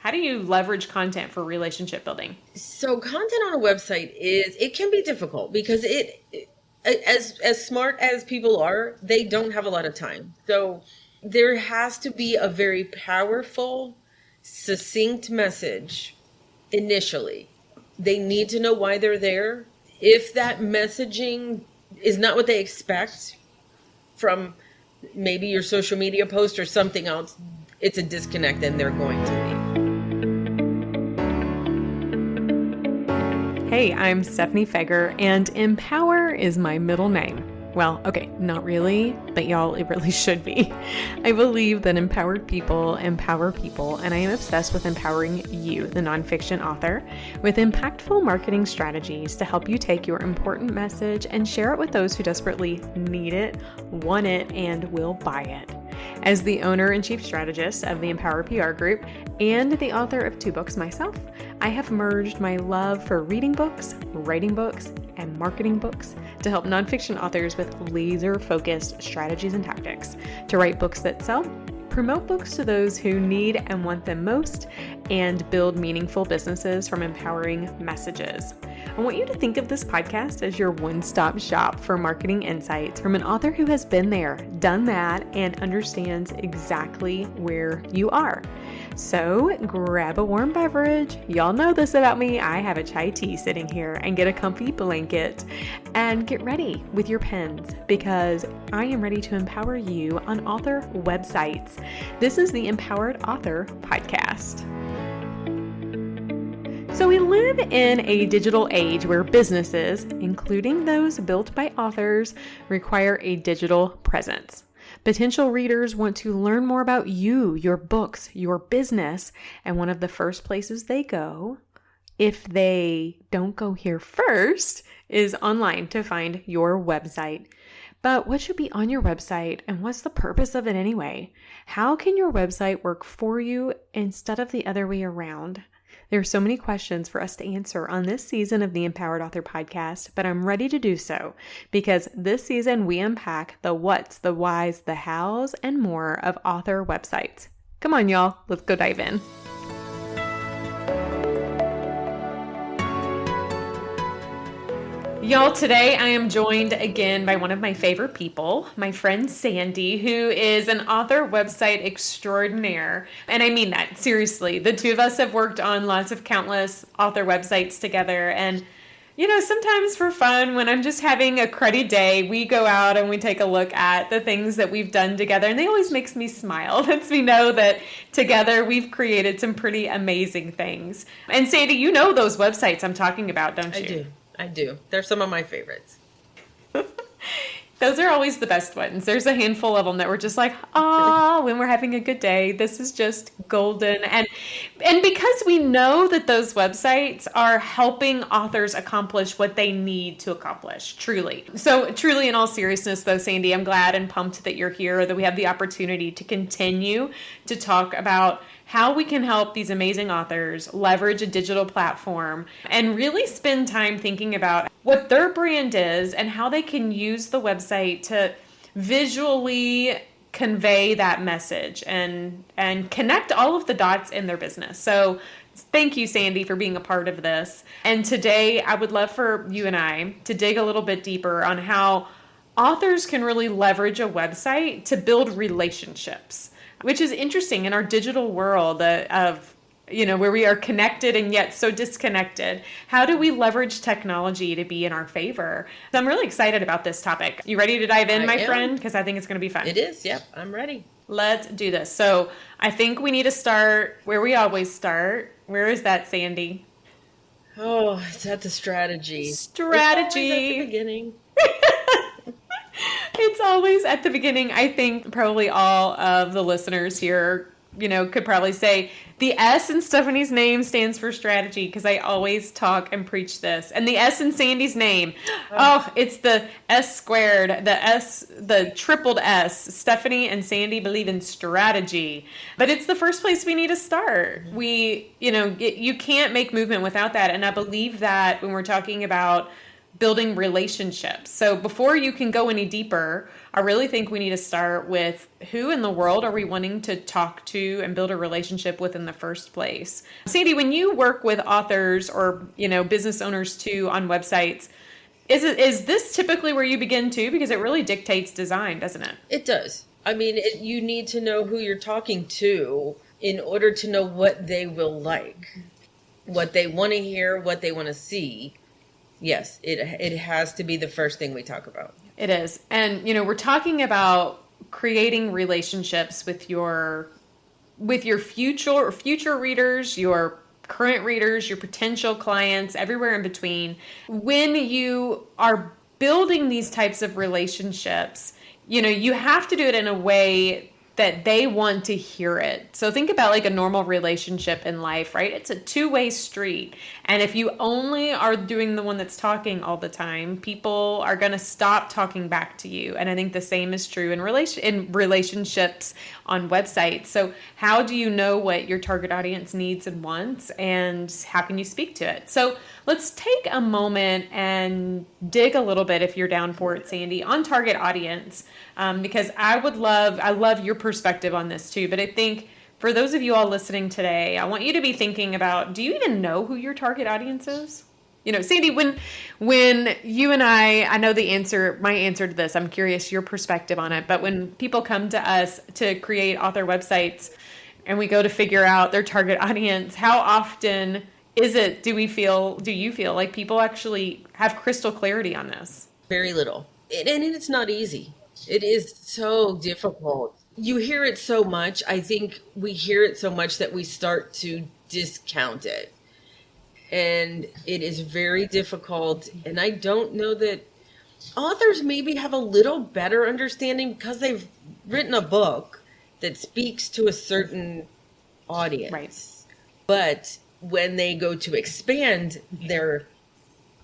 How do you leverage content for relationship building? So content on a website it can be difficult because as smart as people are, they don't have a lot of time. So there has to be a very powerful, succinct message initially. They need to know why they're there. If that messaging is not what they expect from maybe your social media post or something else, it's a disconnect and they're going to leave. Hey, I'm Stephanie Feger, and Empower is my middle name. Well, okay, not really, but y'all, it really should be. I believe that empowered people empower people, and I am obsessed with empowering you, the nonfiction author, with impactful marketing strategies to help you take your important message and share it with those who desperately need it, want it, and will buy it. As the owner and chief strategist of the Empower PR Group and the author of 2 books myself, I have merged my love for reading books, writing books, and marketing books to help nonfiction authors with laser-focused strategies and tactics to write books that sell, promote books to those who need and want them most, and build meaningful businesses from empowering messages. I want you to think of this podcast as your one-stop shop for marketing insights from an author who has been there, done that, and understands exactly where you are. So grab a warm beverage. Y'all know this about me. I have a chai tea sitting here, and get a comfy blanket and get ready with your pens because I am ready to empower you on author websites. This is the Empowered Author Podcast. So we live in a digital age where businesses, including those built by authors, require a digital presence. Potential readers want to learn more about you, your books, your business, and one of the first places they go, if they don't go here first, is online to find your website. But what should be on your website, and what's the purpose of it anyway? How can your website work for you instead of the other way around? There are so many questions for us to answer on this season of the Empowered Author Podcast, but I'm ready to do so because this season we unpack the what's, the whys, the hows, and more of author websites. Come on, y'all, let's go dive in. Y'all, today I am joined again by one of my favorite people, my friend Sandy, who is an author website extraordinaire. And I mean that, seriously. The two of us have worked on lots of countless author websites together. And, you know, sometimes for fun, when I'm just having a cruddy day, we go out and we take a look at the things that we've done together. And they always makes me smile. Lets me know that together we've created some pretty amazing things. And Sandy, you know those websites I'm talking about, don't you? I do. They're some of my favorites. Those are always the best ones. There's a handful of them that we're just like, ah, when we're having a good day, this is just golden. And because we know that those websites are helping authors accomplish what they need to accomplish, truly. So truly, in all seriousness though, Sandy, I'm glad and pumped that you're here, that we have the opportunity to continue to talk about how we can help these amazing authors leverage a digital platform and really spend time thinking about what their brand is and how they can use the website to visually convey that message and connect all of the dots in their business. So thank you, Sandy, for being a part of this. And today I would love for you and I to dig a little bit deeper on how authors can really leverage a website to build relationships, which is interesting in our digital world of, you know, where we are connected and yet so disconnected. How do we leverage technology to be in our favor? So I'm really excited about this topic. You ready to dive in, my friend? Because I think it's going to be fun. It is. Yep. I'm ready. Let's do this. So I think we need to start where we always start. Where is that, Sandy? Oh, it's at the strategy. Strategy. It's always at the beginning. It's always at the beginning. I think probably all of the listeners here, you know, could probably say the S in Stephanie's name stands for strategy because I always talk and preach this. And the S in Sandy's name, it's the S squared, the tripled S. Stephanie and Sandy believe in strategy, but it's the first place we need to start. You can't make movement without that. And I believe that when we're talking about building relationships. So before you can go any deeper, I really think we need to start with who in the world are we wanting to talk to and build a relationship with in the first place. Sandy, when you work with authors or, business owners too on websites, is this typically where you begin too? Because it really dictates design, doesn't it? It does. I mean, you need to know who you're talking to in order to know what they will like, what they want to hear, what they want to see. Yes, it has to be the first thing we talk about. It is. And, we're talking about creating relationships with your future readers, your current readers, your potential clients, everywhere in between. When you are building these types of relationships, you have to do it in a way that they want to hear it. So think about like a normal relationship in life, right? It's a two-way street. And if you only are doing the one that's talking all the time, people are going to stop talking back to you. And I think the same is true in relationships on websites. So how do you know what your target audience needs and wants, and how can you speak to it? So let's take a moment and dig a little bit, if you're down for it, Sandy, on target audience, because I love your perspective on this too. But I think for those of you all listening today, I want you to be thinking about, do you even know who your target audience is? Sandy, when you and I know my answer to this, I'm curious your perspective on it. But when people come to us to create author websites and we go to figure out their target audience, how often do you feel like people actually have crystal clarity on this? Very little. And it's not easy. It is so difficult. You hear it so much. I think we hear it so much that we start to discount it. And it is very difficult. And I don't know that authors maybe have a little better understanding because they've written a book that speaks to a certain audience. Right. But when they go to expand their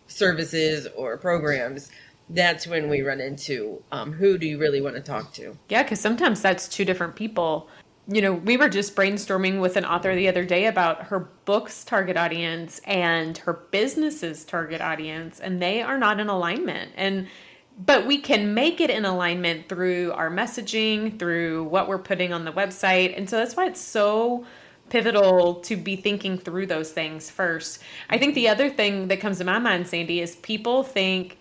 services or programs, that's when we run into who do you really want to talk to? Yeah, because sometimes that's two different people. We were just brainstorming with an author the other day about her book's target audience and her business's target audience, and they are not in alignment. But we can make it in alignment through our messaging, through what we're putting on the website. And so that's why it's so pivotal to be thinking through those things first. I think the other thing that comes to my mind, Sandy, is people think,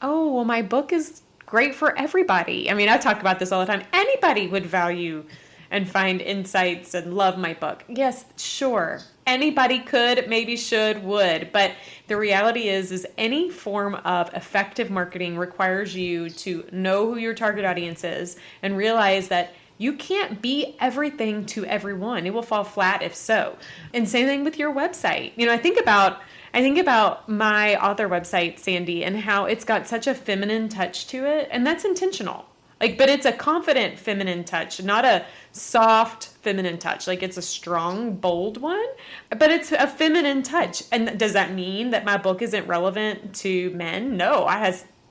oh, well, my book is great for everybody. I mean, I talk about this all the time. Anybody would value and find insights and love my book. Yes, sure. Anybody could, maybe should, would. But the reality is any form of effective marketing requires you to know who your target audience is and realize that you can't be everything to everyone. It will fall flat if so. And same thing with your website. I think about my author website, Sandy, and how it's got such a feminine touch to it, and that's intentional. But it's a confident feminine touch, not a soft feminine touch. It's a strong, bold one, but it's a feminine touch. And does that mean that my book isn't relevant to men? No,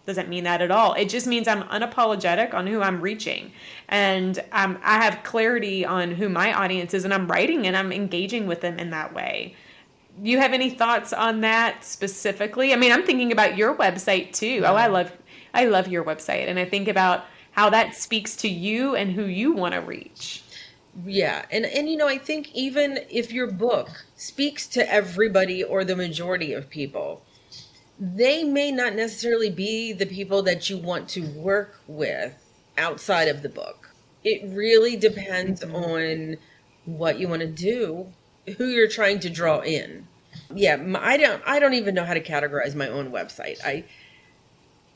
doesn't mean that at all. It just means I'm unapologetic on who I'm reaching. And I have clarity on who my audience is, and I'm writing and I'm engaging with them in that way. Do you have any thoughts on that specifically? I mean, I'm thinking about your website too. Oh, I love your website. And I think about how that speaks to you and who you want to reach. Yeah. And I think even if your book speaks to everybody or the majority of people, they may not necessarily be the people that you want to work with outside of the book. It really depends on what you want to do, who you're trying to draw in. Yeah, I don't even know how to categorize my own website.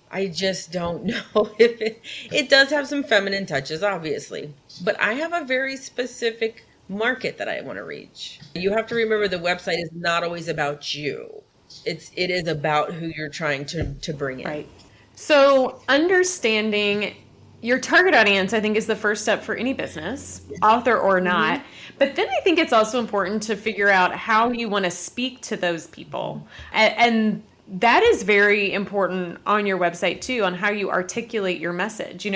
I just don't know if it does have some feminine touches, obviously, but I have a very specific market that I want to reach. You have to remember the website is not always about you. It is about who you're trying to bring in. Right. So understanding your target audience, I think, is the first step for any business, author or not. Mm-hmm. But then I think it's also important to figure out how you want to speak to those people. And that is very important on your website too, on how you articulate your message.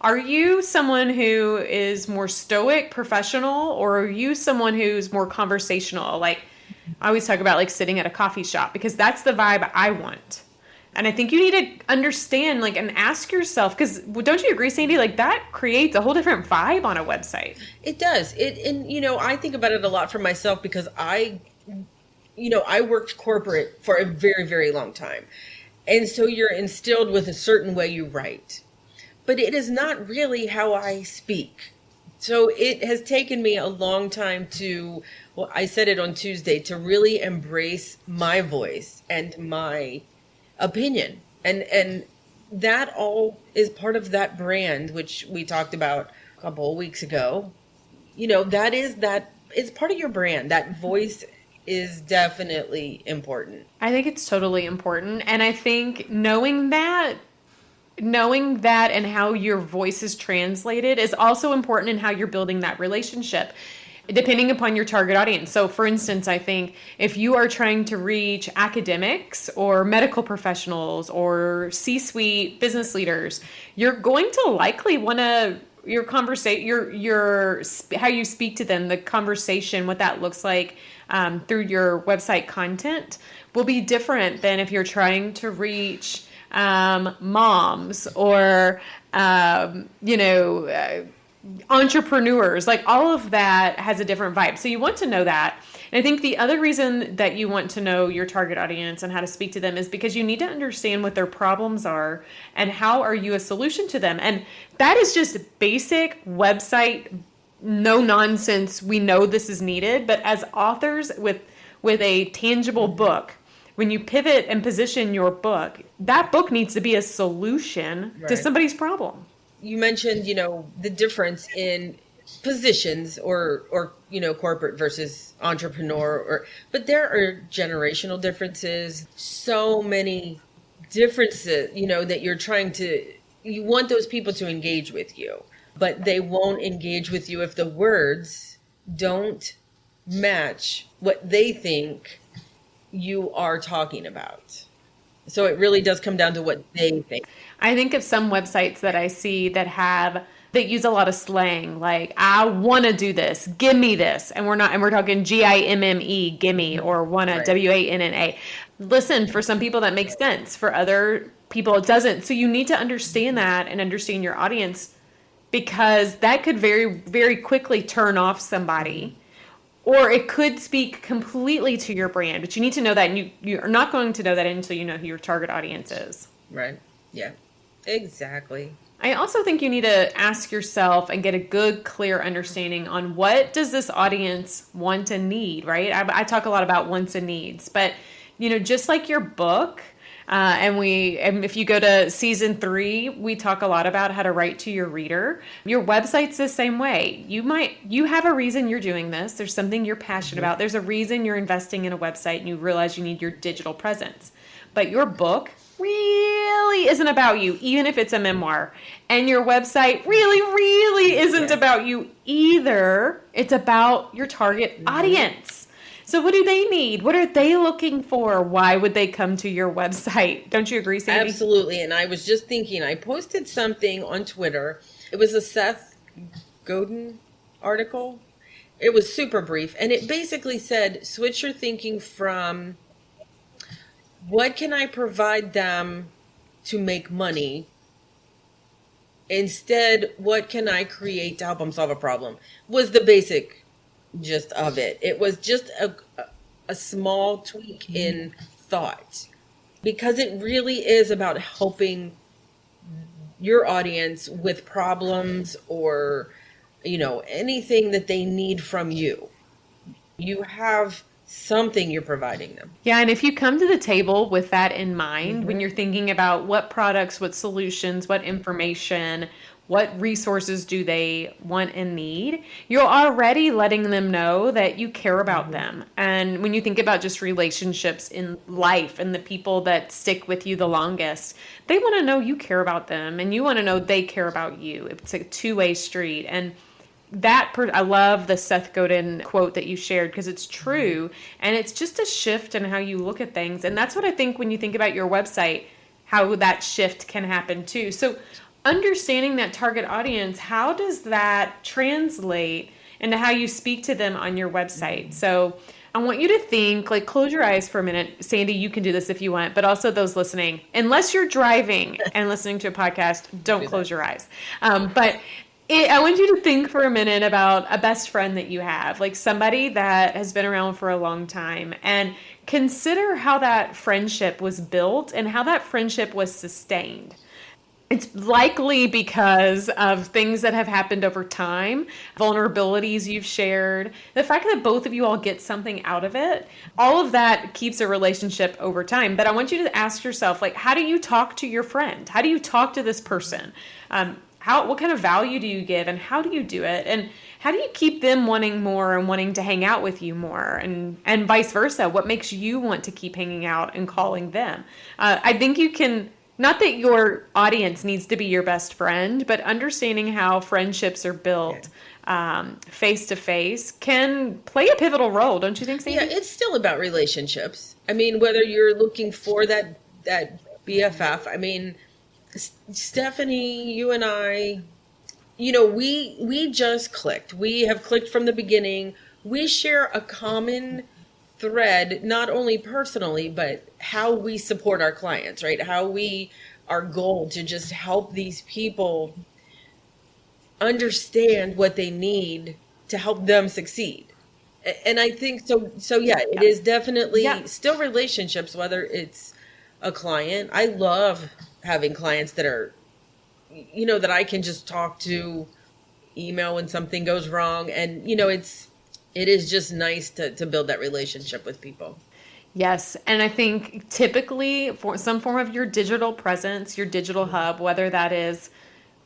Are you someone who is more stoic, professional, or are you someone who's more conversational? I always talk about sitting at a coffee shop, because that's the vibe I want. And I think you need to understand, like, and ask yourself, because don't you agree, Sandy? Like, that creates a whole different vibe on a website. It does. And I think about it a lot for myself because I worked corporate for a very, very long time. And so you're instilled with a certain way you write. But it is not really how I speak. So it has taken me a long time well, I said it on Tuesday, to really embrace my voice and my opinion. And that all is part of that brand, which we talked about a couple of weeks ago. That is part of your brand. That voice is definitely important. I think it's totally important. And I think knowing that and how your voice is translated is also important in how you're building that relationship, depending upon your target audience. So for instance, I think if you are trying to reach academics or medical professionals or C-suite business leaders, you're going to likely want to your conversation, your how you speak to them, the conversation, what that looks like through your website content will be different than if you're trying to reach moms or entrepreneurs. Like, all of that has a different vibe. So you want to know that. And I think the other reason that you want to know your target audience and how to speak to them is because you need to understand what their problems are and how are you a solution to them. And that is just basic website, no nonsense. We know this is needed, but as authors with a tangible book, when you pivot and position your book, that book needs to be a solution to somebody's problem. You mentioned, the difference in positions or corporate versus entrepreneur, but there are generational differences, so many differences, that you want those people to engage with you, but they won't engage with you if the words don't match what they think you are talking about. So it really does come down to what they think. I think of some websites that I see that use a lot of slang, like, I want to do this, give me this. And we're talking GIMME, gimme, or wanna, WANNA. Listen, for some people that makes sense. For other people, it doesn't. So you need to understand that and understand your audience, because that could very, very quickly turn off somebody. Or it could speak completely to your brand, but you need to know that, and you're not going to know that until you know who your target audience is. Right. Yeah, exactly. I also think you need to ask yourself and get a good, clear understanding on what does this audience want and need, right? I talk a lot about wants and needs, but, just like your book, and if you go to season 3, we talk a lot about how to write to your reader. Your website's the same way. You have a reason you're doing this. There's something you're passionate about. There's a reason you're investing in a website and you realize you need your digital presence. But your book really isn't about you, even if it's a memoir. And your website really, really isn't about you either. It's about your target audience. So what do they need? What are they looking for? Why would they come to your website? Don't you agree, Sandy? Absolutely. And I was just thinking, I posted something on Twitter. It was a Seth Godin article. It was super brief. And it basically said, switch your thinking from what can I provide them to make money? Instead, what can I create to help them solve a problem? Was the basic gist of it. It was just a small tweak in thought, because it really is about helping your audience with problems or, anything that they need from you. You have something you're providing them. Yeah, and if you come to the table with that in mind, when you're thinking about what products, what solutions, what information, what resources do they want and need, you're already letting them know that you care about them. And when you think about just relationships in life and the people that stick with you the longest, they want to know you care about them and you want to know they care about you. It's a two-way street. And I love the Seth Godin quote that you shared, because it's true. And it's just a shift in how you look at things. And that's what I think when you think about your website, how that shift can happen too. So understanding that target audience, how does that translate and to how you speak to them on your website. So I want you to think, like, close your eyes for a minute. Sandy, you can do this if you want, but also those listening. Unless you're driving and listening to a podcast, don't close your eyes. I want you to think for a minute about a best friend that you have, like somebody that has been around for a long time, and consider how that friendship was built and how that friendship was sustained. It's likely because of things that have happened over time, vulnerabilities you've shared, the fact that both of you all get something out of it. All of that keeps a relationship over time. But I want you to ask yourself, like, how do you talk to your friend? How do you talk to this person? What kind of value do you give, and how do you do it? And how do you keep them wanting more and wanting to hang out with you more, and vice versa? What makes you want to keep hanging out and calling them? I think you can. Not that your audience needs to be your best friend, but understanding how friendships are built face to face can play a pivotal role, don't you think, Sandy? Yeah, it's still about relationships. I mean, whether you're looking for that BFF, I mean, Stephanie, you and I, we just clicked. We have clicked from the beginning. We share a common thread, not only personally, but how we support our clients, right? Our goal to just help these people understand what they need to help them succeed. And I think so yeah, it is definitely still relationships, whether it's a client. I love having clients that are, that I can just talk to, email when something goes wrong. And, it is just nice to build that relationship with people. Yes. And I think typically for some form of your digital presence, your digital hub, whether that is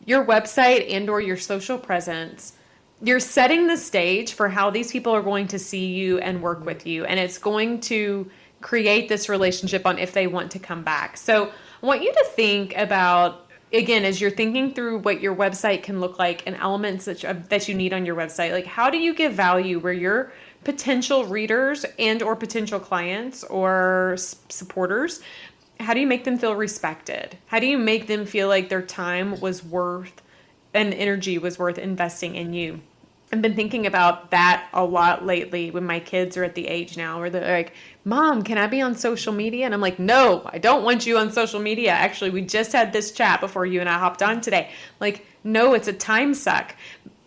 your website and or your social presence, you're setting the stage for how these people are going to see you and work with you. And it's going to create this relationship on if they want to come back. So I want you to think about, again, as you're thinking through what your website can look like and elements that you need on your website, like how do you give value where your potential readers and or potential clients or supporters, how do you make them feel respected? How do you make them feel like their time was worth and energy was worth investing in you? I've been thinking about that a lot lately when my kids are at the age now where they're like, Mom, can I be on social media? And I'm like, no, I don't want you on social media. Actually, we just had this chat before you and I hopped on today. Like, no, it's a time suck.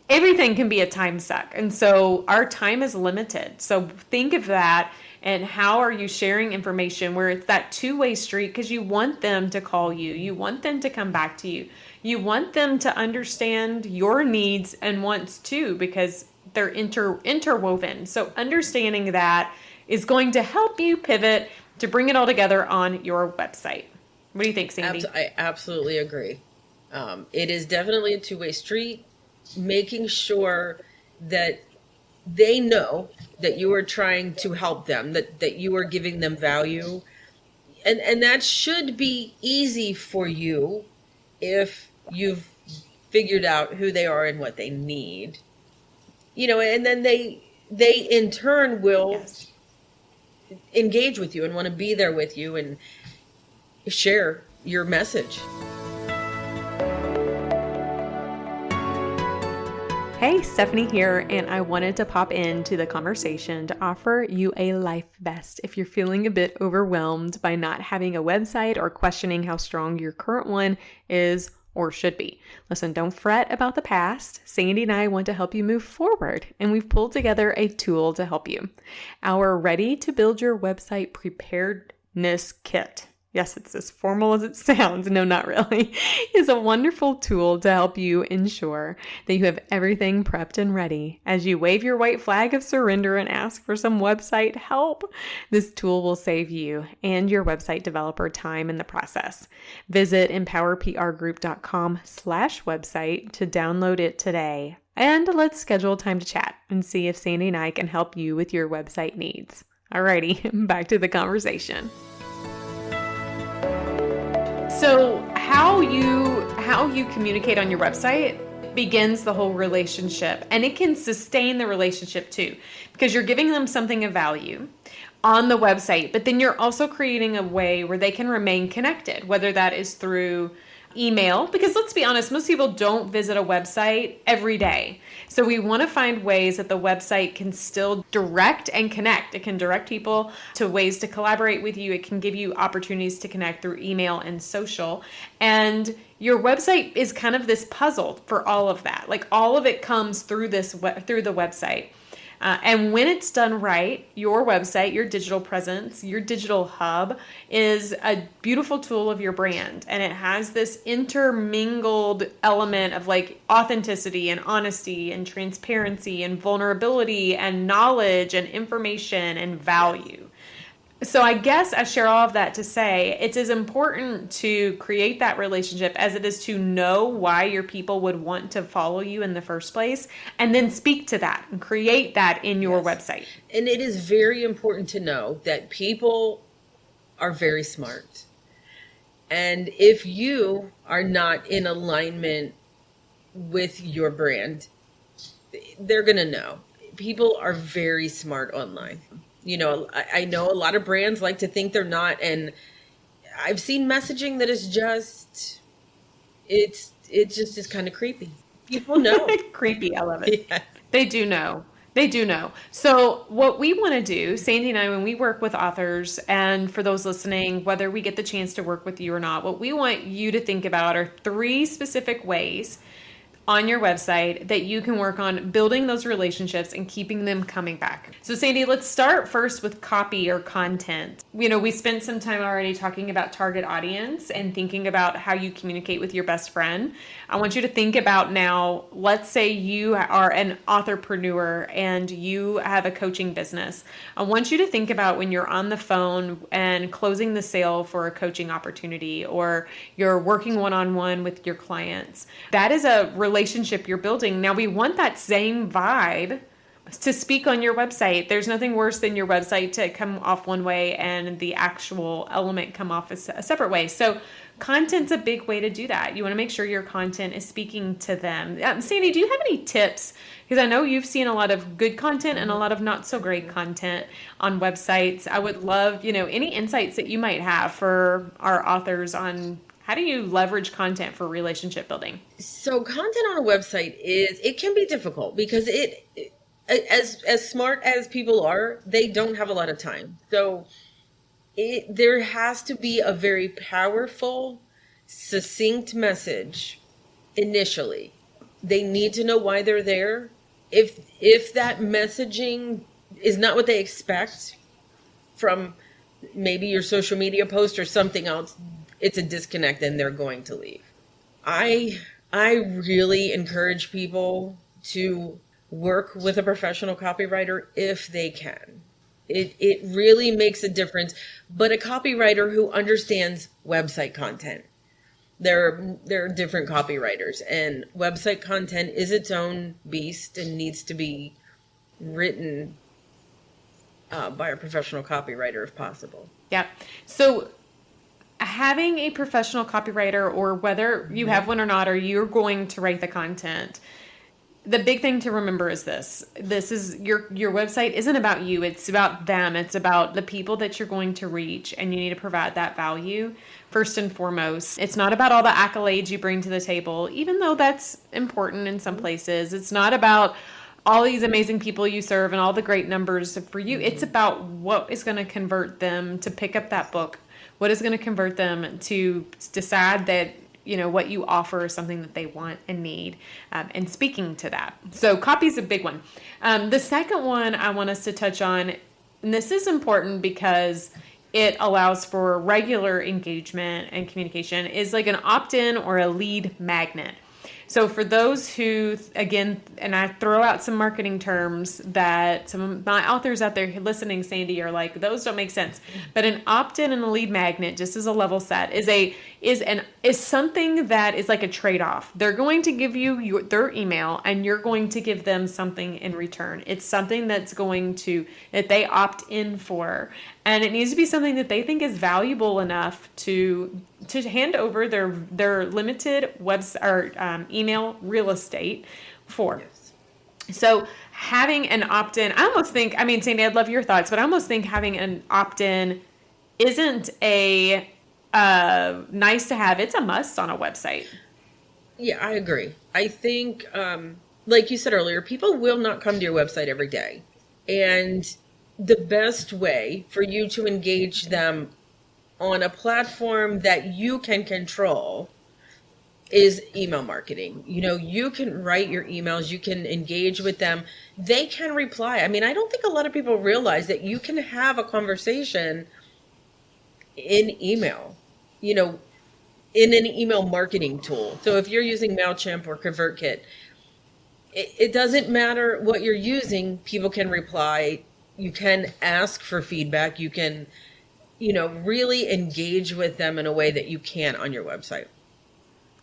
Everything can be a time suck. And so our time is limited. So think of that. And how are you sharing information where it's that two-way street? Because you want them to call you. You want them to come back to you. You want them to understand your needs and wants too, because they're interwoven. So understanding that is going to help you pivot to bring it all together on your website. What do you think, Sandy? I absolutely agree. It is definitely a two-way street, making sure that they know that you are trying to help them, that you are giving them value. And that should be easy for you if you've figured out who they are and what they need. And then they in turn will engage with you and want to be there with you and share your message. Hey, Stephanie here, and I wanted to pop into the conversation to offer you a life vest if you're feeling a bit overwhelmed by not having a website or questioning how strong your current one is or should be. Listen, don't fret about the past. Sandy and I want to help you move forward, and we've pulled together a tool to help you. Our Ready to Build Your Website Preparedness Kit. Yes, it's as formal as it sounds. No, not really. Is a wonderful tool to help you ensure that you have everything prepped and ready as you wave your white flag of surrender and ask for some website help. This tool will save you and your website developer time in the process. Visit empowerprgroup.com/website to download it today. And let's schedule time to chat and see if Sandy and I can help you with your website needs. Alrighty, back to the conversation. So how you communicate on your website begins the whole relationship, and it can sustain the relationship too, because you're giving them something of value on the website, but then you're also creating a way where they can remain connected, whether that is through email, because let's be honest, most people don't visit a website every day. So we want to find ways that the website can still direct and connect. It can direct people to ways to collaborate with you. It can give you opportunities to connect through email and social. And your website is kind of this puzzle for all of that. Like all of it comes through through the website. And when it's done right, your website, your digital presence, your digital hub is a beautiful tool of your brand. And it has this intermingled element of like authenticity and honesty and transparency and vulnerability and knowledge and information and value. So I guess I share all of that to say it's as important to create that relationship as it is to know why your people would want to follow you in the first place, and then speak to that and create that in your website. And it is very important to know that people are very smart. And if you are not in alignment with your brand, they're going to know. People are very smart online. You know, I know a lot of brands like to think they're not, and I've seen messaging that is just, it just is kind of creepy. People know. Creepy, I love it. Yeah. They do know. They do know. So what we want to do, Sandy and I, when we work with authors, and for those listening, whether we get the chance to work with you or not, what we want you to think about are 3 specific ways on your website that you can work on building those relationships and keeping them coming back. So Sandy, let's start first with copy or content. You know, we spent some time already talking about target audience and thinking about how you communicate with your best friend. I want you to think about now, let's say you are an authorpreneur and you have a coaching business. I want you to think about when you're on the phone and closing the sale for a coaching opportunity, or you're working one-on-one with your clients. That is a relationship you're building. Now we want that same vibe to speak on your website. There's nothing worse than your website to come off one way and the actual element come off a separate way. So content's a big way to do that. You want to make sure your content is speaking to them. Sandy, do you have any tips? Because I know you've seen a lot of good content and a lot of not so great content on websites. I would love, any insights that you might have for our authors on how do you leverage content for relationship building? So content on a website it can be difficult because as smart as people are, they don't have a lot of time. So there has to be a very powerful, succinct message initially. They need to know why they're there. If that messaging is not what they expect from maybe your social media post or something else, it's a disconnect and they're going to leave. I really encourage people to work with a professional copywriter if they can. It really makes a difference, but a copywriter who understands website content. There are different copywriters, and website content is its own beast and needs to be written by a professional copywriter if possible. Yeah. So having a professional copywriter, or whether you have one or not, or you're going to write the content, the big thing to remember is this is your website isn't about you. It's about them. It's about the people that you're going to reach, and you need to provide that value first and foremost. It's not about all the accolades you bring to the table, even though that's important in some places. It's not about all these amazing people you serve and all the great numbers for you. It's about what is going to convert them to pick up that book. What is going to convert them to decide that, what you offer is something that they want and need, and speaking to that. So copy is a big one. The second one I want us to touch on, and this is important because it allows for regular engagement and communication, is like an opt-in or a lead magnet. So for those who, again, and I throw out some marketing terms that some of my authors out there listening, Sandy, are like, those don't make sense. But an opt-in and a lead magnet, just as a level set, is something that is like a trade-off. They're going to give you their email, and you're going to give them something in return. It's something that they opt in for. And it needs to be something that they think is valuable enough to hand over their limited email real estate for. Yes. So having an opt-in, I almost think, Sandy, I'd love your thoughts, but I almost think having an opt-in isn't nice to have. It's a must on a website. Yeah, I agree. I think, like you said earlier, people will not come to your website every day. And the best way for you to engage them on a platform that you can control is email marketing. You can write your emails, you can engage with them. They can reply. I mean, I don't think a lot of people realize that you can have a conversation in email, in an email marketing tool. So if you're using MailChimp or ConvertKit, it doesn't matter what you're using, people can reply. You can ask for feedback. You can, really engage with them in a way that you can't on your website.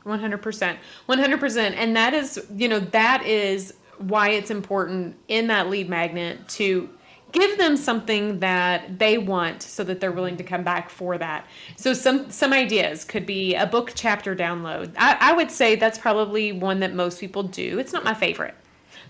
100%. 100%. And that is why it's important in that lead magnet to give them something that they want so that they're willing to come back for that. So some ideas could be a book chapter download. I would say that's probably one that most people do. It's not my favorite.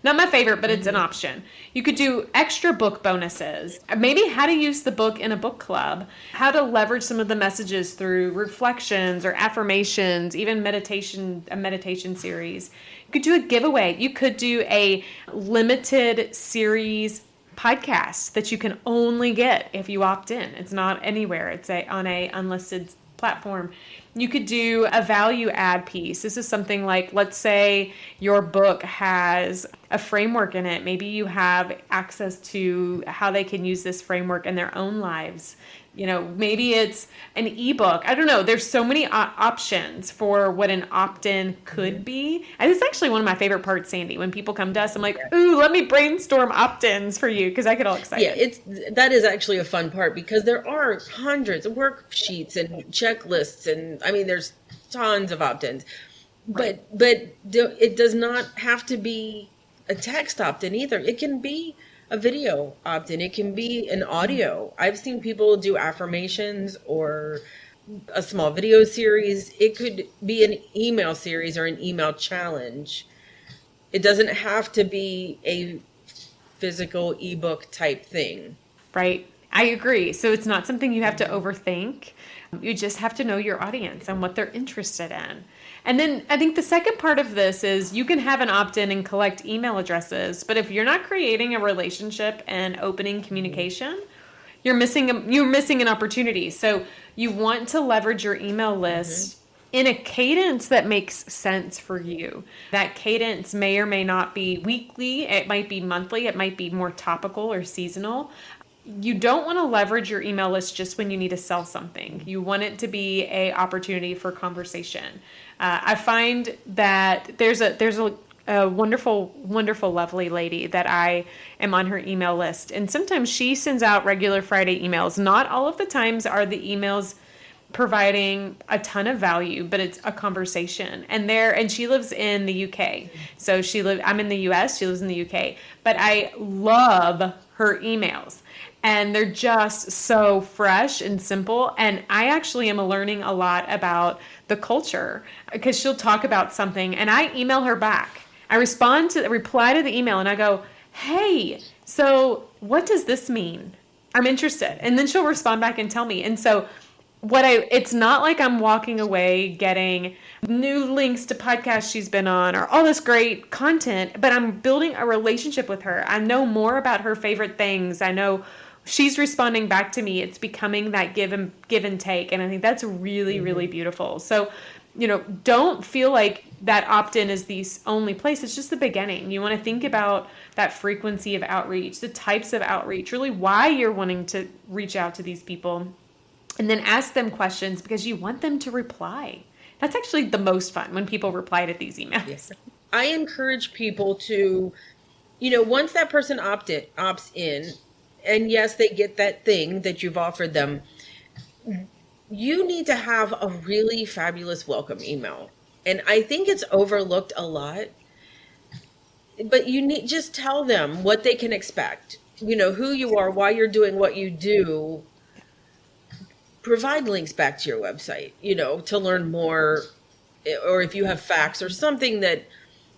Not my favorite, but it's an option. You could do extra book bonuses. Maybe how to use the book in a book club. How to leverage some of the messages through reflections or affirmations, even a meditation series. You could do a giveaway. You could do a limited series podcast that you can only get if you opt in. It's not anywhere. It's on a unlisted platform. You could do a value add piece. This is something like, let's say your book has a framework in it. Maybe you have access to how they can use this framework in their own lives. Maybe it's an ebook. I don't know. There's so many options for what an opt-in could be. And it's actually one of my favorite parts, Sandy. When people come to us, I'm like, ooh, let me brainstorm opt-ins for you, because I get all excited. Yeah, that is actually a fun part, because there are hundreds of worksheets and checklists, and I mean, there's tons of opt-ins. But it does not have to be a text opt-in either. It can be a video opt-in. It can be an audio. I've seen people do affirmations or a small video series. It could be an email series or an email challenge. It doesn't have to be a physical ebook type thing. Right. I agree. So it's not something you have to overthink. You just have to know your audience and what they're interested in. And then I think the second part of this is you can have an opt-in and collect email addresses, but if you're not creating a relationship and opening communication, you're missing an opportunity. So you want to leverage your email list in a cadence that makes sense for you. That cadence may or may not be weekly. It might be monthly. It might be more topical or seasonal. You don't want to leverage your email list just when you need to sell something. You want it to be an opportunity for conversation. I find that there's a wonderful, wonderful, lovely lady that I am on her email list. And sometimes she sends out regular Friday emails. Not all of the times are the emails providing a ton of value, but it's a conversation. And she lives in the UK. So I'm in the US, she lives in the UK. But I love her emails. And they're just so fresh and simple. And I actually am learning a lot about the culture, because she'll talk about something and I email her back. I reply to the email and I go, hey, so what does this mean? I'm interested. And then she'll respond back and tell me. And so it's not like I'm walking away getting new links to podcasts she's been on or all this great content, but I'm building a relationship with her. I know more about her favorite things. I know she's responding back to me. It's becoming that give and take. And I think that's really, really beautiful. So, don't feel like that opt-in is the only place. It's just the beginning. You want to think about that frequency of outreach, the types of outreach, really why you're wanting to reach out to these people, and then ask them questions because you want them to reply. That's actually the most fun, when people reply to these emails. Yes. I encourage people to, once that person opts in, and yes, they get that thing that you've offered them, you need to have a really fabulous welcome email. And I think it's overlooked a lot, but just tell them what they can expect, who you are, why you're doing what you do. Provide links back to your website, to learn more, or if you have facts or something that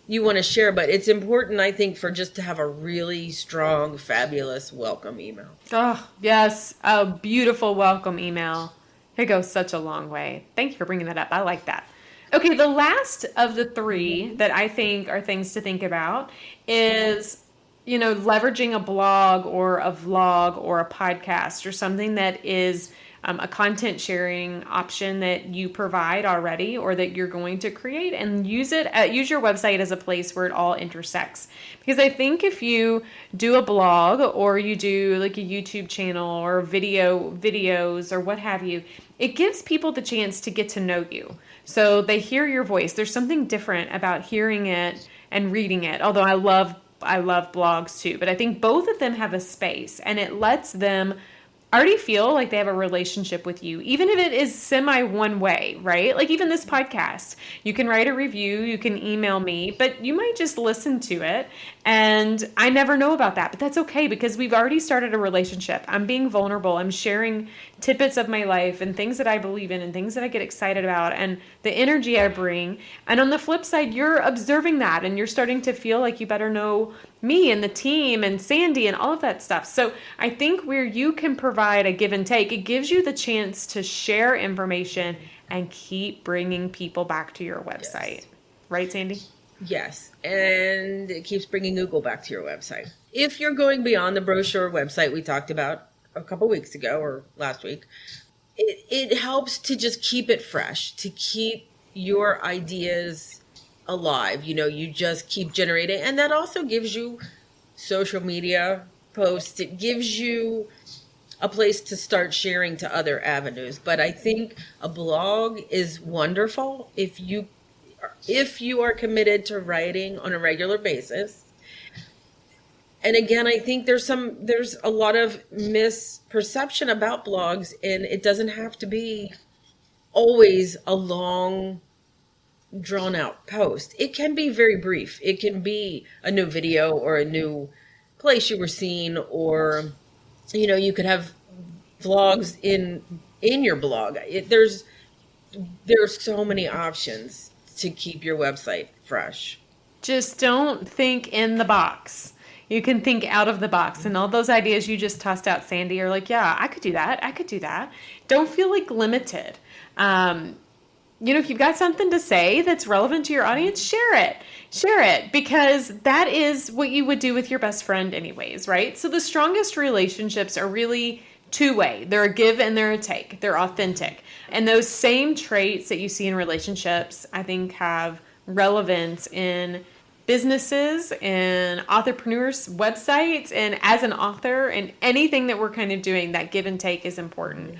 you want to share. But it's important, I think, to have a really strong, fabulous welcome email. Oh, yes. A beautiful welcome email. It goes such a long way. Thank you for bringing that up. I like that. Okay, the last of the three that I think are things to think about is, leveraging a blog or a vlog or a podcast or something that is a content sharing option that you provide already or that you're going to create, and use your website as a place where it all intersects. Because I think if you do a blog or you do like a YouTube channel or videos or what have you, it gives people the chance to get to know you. So they hear your voice. There's something different about hearing it and reading it. Although I love blogs too, but I think both of them have a space, and it lets them already feel like they have a relationship with you, even if it is semi one way, right? Like even this podcast, you can write a review, you can email me, but you might just listen to it. And I never know about that, but that's okay because we've already started a relationship. I'm being vulnerable. I'm sharing tidbits of my life and things that I believe in and things that I get excited about and the energy I bring. And on the flip side, you're observing that and you're starting to feel like you better know me and the team and Sandy and all of that stuff. So I think where you can provide a give and take, it gives you the chance to share information and keep bringing people back to your website. Yes. Right, Sandy? Yes, and it keeps bringing Google back to your website. If you're going beyond the brochure website we talked about a couple weeks ago or last week, it helps to just keep it fresh, to keep your ideas alive. You just keep generating, and that also gives you social media posts. It gives you a place to start sharing to other avenues. But I think a blog is wonderful if you are committed to writing on a regular basis. And again, I think there's a lot of misperception about blogs, and it doesn't have to be always a long, drawn out post. It can be very brief. It can be a new video or a new place you were seen, or you could have vlogs in your blog. There's so many options to keep your website fresh. Just don't think in the box. You can think out of the box, and all those ideas you just tossed out, Sandy, are like, yeah, I could do that. I could do that. Don't feel like limited. If you've got something to say that's relevant to your audience, share it. Share it, because that is what you would do with your best friend anyways, right? So the strongest relationships are really two-way. They're a give and they're a take. They're authentic. And those same traits that you see in relationships, I think, have relevance in businesses and entrepreneurs' websites, and as an author, and anything that we're kind of doing, that give and take is important.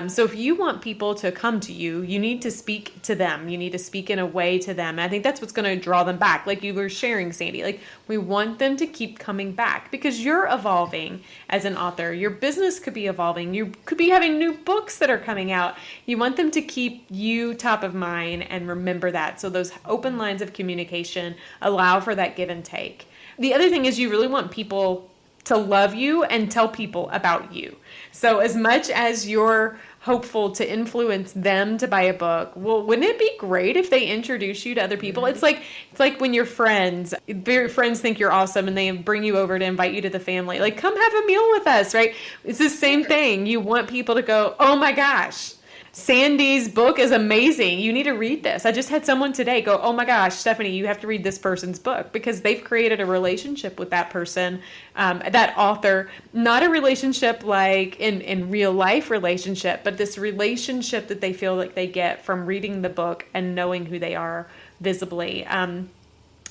So if you want people to come to you, you need to speak to them. You need to speak in a way to them. And I think that's what's going to draw them back. Like you were sharing, Sandy, like we want them to keep coming back because you're evolving as an author. Your business could be evolving. You could be having new books that are coming out. You want them to keep you top of mind and remember that. So those open lines of communication allow for that give and take. The other thing is you really want people to love you and tell people about you. So as much as you're hopeful to influence them to buy a book, well, wouldn't it be great if they introduce you to other people? It's like when your friends think you're awesome and they bring you over to invite you to the family. Like, come have a meal with us, right? It's the same thing. You want people to go, oh my gosh, Sandy's book is amazing. You need to read this. I just had someone today go, oh my gosh, Stephanie, you have to read this person's book, because they've created a relationship with that person, that author, not a relationship like in real life relationship, but this relationship that they feel like they get from reading the book and knowing who they are visibly. And,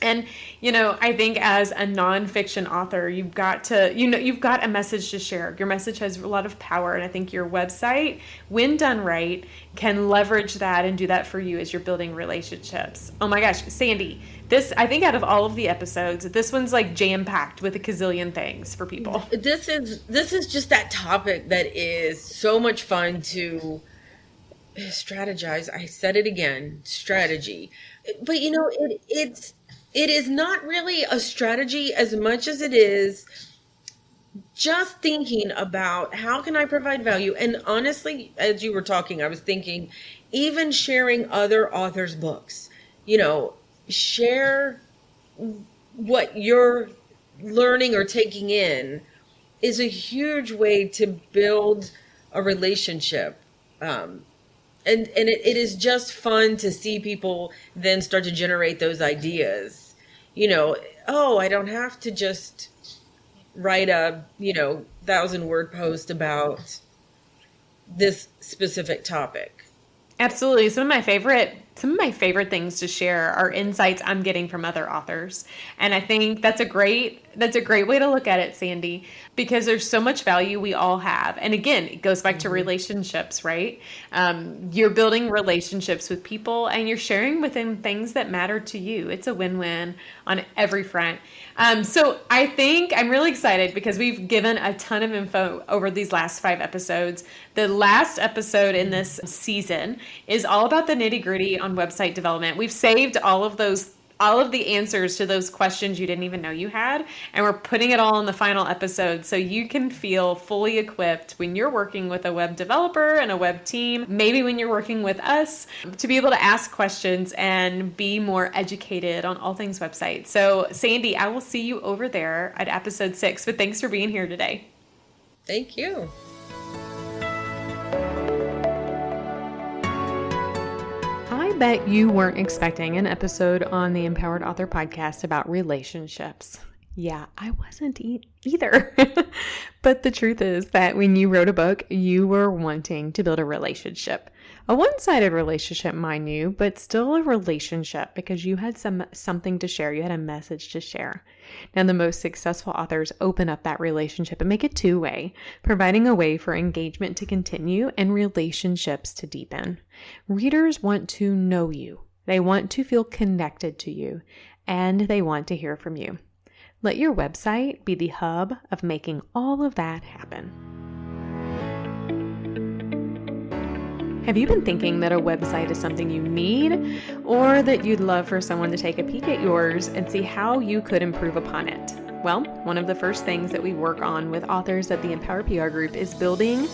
I think as a nonfiction author, you've got a message to share. Your message has a lot of power. And I think your website, when done right, can leverage that and do that for you as you're building relationships. Oh my gosh, Sandy, I think out of all of the episodes, this one's like jam-packed with a gazillion things for people. This is just that topic that is so much fun to strategize. I said it again, strategy. But it is not really a strategy as much as it is just thinking about how can I provide value. And honestly, as you were talking, I was thinking even sharing other authors' books, share what you're learning or taking in is a huge way to build a relationship it is just fun to see people then start to generate those ideas. Oh, I don't have to just write a 1,000-word post about this specific topic. Absolutely. Some of my favorite things to share are insights I'm getting from other authors. And I think that's a great way to look at it, Sandy, because there's so much value we all have. And again, it goes back to relationships, right? You're building relationships with people and you're sharing with them things that matter to you. It's a win-win on every front. So I think I'm really excited because we've given a ton of info over these last 5 episodes. The last episode in this season is all about the nitty-gritty on website development. We've saved all of the answers to those questions you didn't even know you had, and we're putting it all in the final episode so you can feel fully equipped when you're working with a web developer and a web team, maybe when you're working with us, to be able to ask questions and be more educated on all things website. So Sandy, I will see you over there at episode 6, but thanks for being here today. Thank you. I bet you weren't expecting an episode on the Empowered Author podcast about relationships. Yeah, I wasn't either. But the truth is that when you wrote a book, you were wanting to build a relationship. A one-sided relationship, mind you, but still a relationship because you had something to share. You had a message to share. Now, the most successful authors open up that relationship and make it two-way, providing a way for engagement to continue and relationships to deepen. Readers want to know you. They want to feel connected to you, and they want to hear from you. Let your website be the hub of making all of that happen. Have you been thinking that a website is something you need, or that you'd love for someone to take a peek at yours and see how you could improve upon it? Well, one of the first things that we work on with authors at the Empower PR Group is building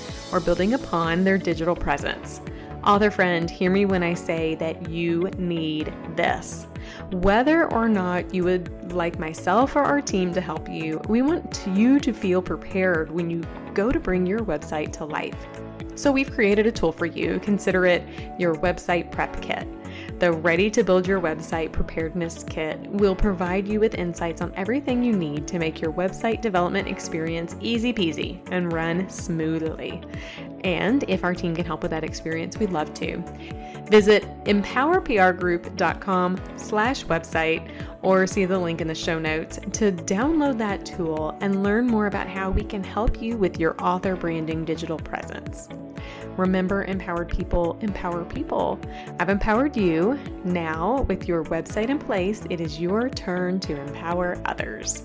upon their digital presence. Author friend, hear me when I say that you need this. Whether or not you would like myself or our team to help you, we want you to feel prepared when you go to bring your website to life. So we've created a tool for you. Consider it your website prep kit. The Ready to Build Your Website Preparedness Kit will provide you with insights on everything you need to make your website development experience easy peasy and run smoothly. And if our team can help with that experience, we'd love to. Visit empowerprgroup.com/website or see the link in the show notes to download that tool and learn more about how we can help you with your author branding digital presence. Remember, empowered people empower people. I've empowered you. Now, with your website in place, it is your turn to empower others.